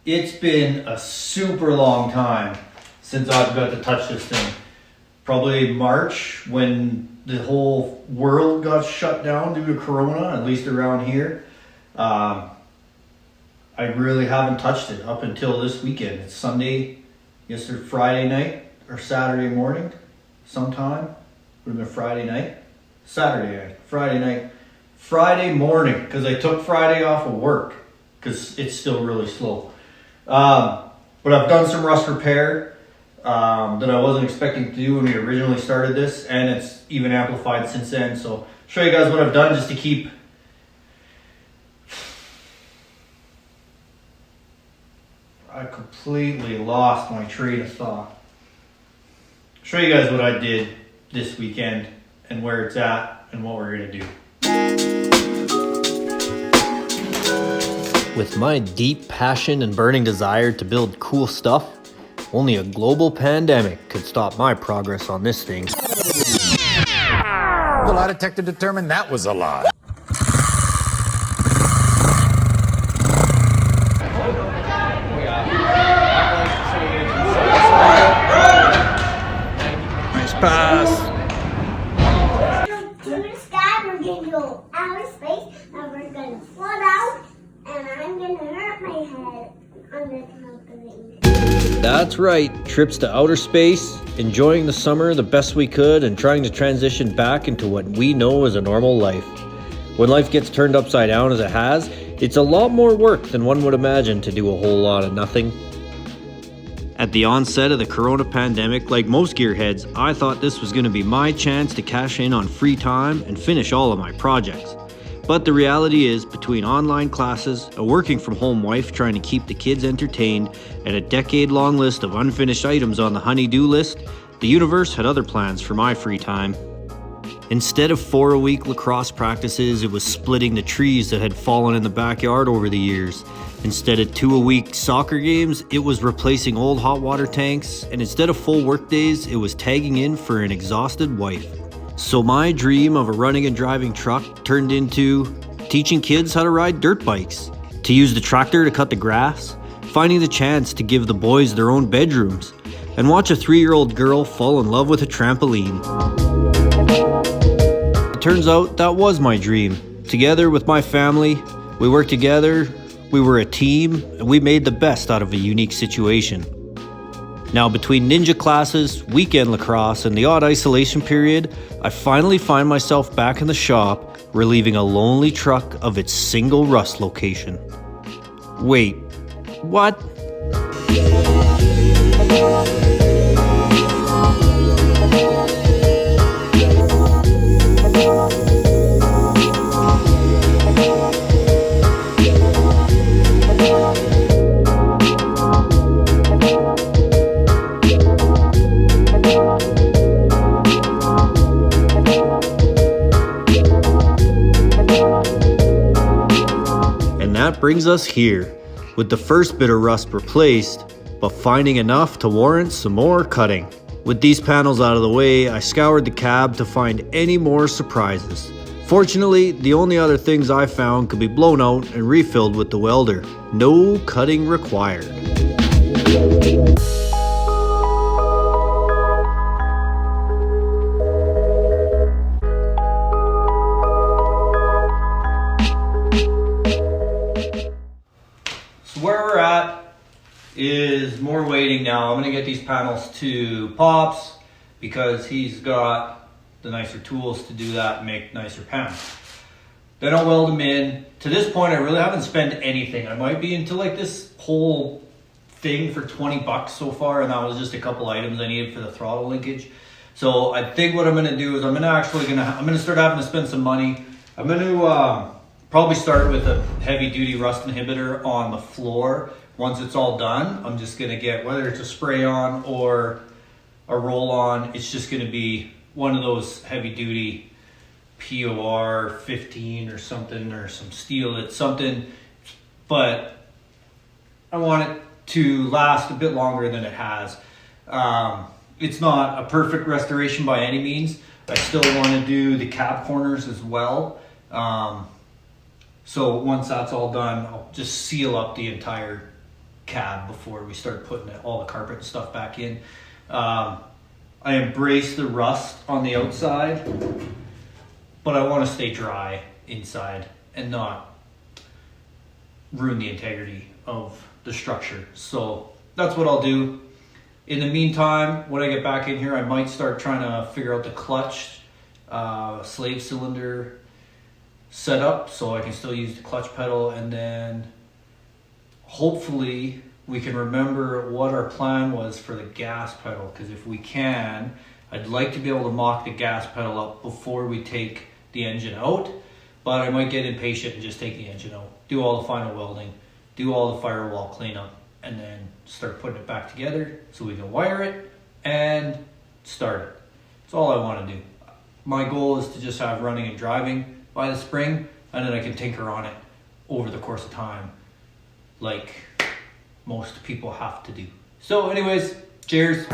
It's been a super long time since I've got to touch this thing. Probably March when the whole world got shut down due to Corona, at least around here. I really haven't touched it up until this weekend. It's Sunday, yesterday, Friday night or Saturday morning sometime. Would have been Friday night. Saturday night, Friday night, Friday morning, because I took Friday off of work because it's still really slow. But I've done some rust repair that I wasn't expecting to do when we originally started this, and it's even amplified since then. So I'll show you guys what I've done just to keep. I completely lost my train of thought. Show you guys what I did this weekend and where it's at and what we're gonna do. With my deep passion and burning desire to build cool stuff, only a global pandemic could stop my progress on this thing. The lie detector determined that was a lie. Nice pass. To the sky, we're gonna go outer space, and we're gonna float out, and I'm gonna hurt my head on the trampoline. That's right, trips to outer space, enjoying the summer the best we could, and trying to transition back into what we know as a normal life. When life gets turned upside down as it has, it's a lot more work than one would imagine to do a whole lot of nothing. At the onset of the Corona pandemic, like most gearheads, I thought this was going to be my chance to cash in on free time and finish all of my projects. But the reality is, between online classes, a working from home wife trying to keep the kids entertained, and a decade-long list of unfinished items on the honey-do list, the universe had other plans for my free time. Instead of 4-a-week lacrosse practices, it was splitting the trees that had fallen in the backyard over the years. Instead of 2-a-week soccer games, it was replacing old hot water tanks. And instead of full work days, it was tagging in for an exhausted wife. So my dream of a running and driving truck turned into teaching kids how to ride dirt bikes, to use the tractor to cut the grass, finding the chance to give the boys their own bedrooms, and watch a 3-year-old girl fall in love with a trampoline. It turns out that was my dream. Together with my family, we worked together, we were a team, and we made the best out of a unique situation. Now, between ninja classes, weekend lacrosse, and the odd isolation period, I finally find myself back in the shop, relieving a lonely truck of its single rust location. Wait, what? That brings us here, with the first bit of rust replaced, but finding enough to warrant some more cutting. With these panels out of the way, I scoured the cab to find any more surprises. Fortunately, the only other things I found could be blown out and refilled with the welder. No cutting required. Where we're at is more waiting now. I'm going to get these panels to Pops because he's got the nicer tools to do that and make nicer panels. Then I'll weld them in. To this point, I really haven't spent anything. I might be into like this whole thing for 20 bucks so far, and that was just a couple items I needed for the throttle linkage. So I think what I'm going to do is I'm going to start having to spend some money. I'm going to probably start with a heavy duty rust inhibitor on the floor. Once it's all done, I'm just gonna get, whether it's a spray on or a roll on, it's just gonna be one of those heavy duty POR 15 or something, or some steel, it's something, but I want it to last a bit longer than it has. It's not a perfect restoration by any means. I still want to do the cab corners as well. So once that's all done, I'll just seal up the entire cab before we start putting all the carpet and stuff back in. I embrace the rust on the outside, but I want to stay dry inside and not ruin the integrity of the structure. So that's what I'll do. In the meantime, when I get back in here, I might start trying to figure out the clutch slave cylinder setup so I can still use the clutch pedal, and then hopefully we can remember what our plan was for the gas pedal, because if we can, I'd like to be able to mock the gas pedal up before we take the engine out, but I might get impatient and just take the engine out, do all the final welding, do all the firewall cleanup, and then start putting it back together so we can wire it and start it. That's all I want to do. My goal is to just have running and driving by the spring, and then I can tinker on it over the course of time like most people have to do. So anyways, cheers.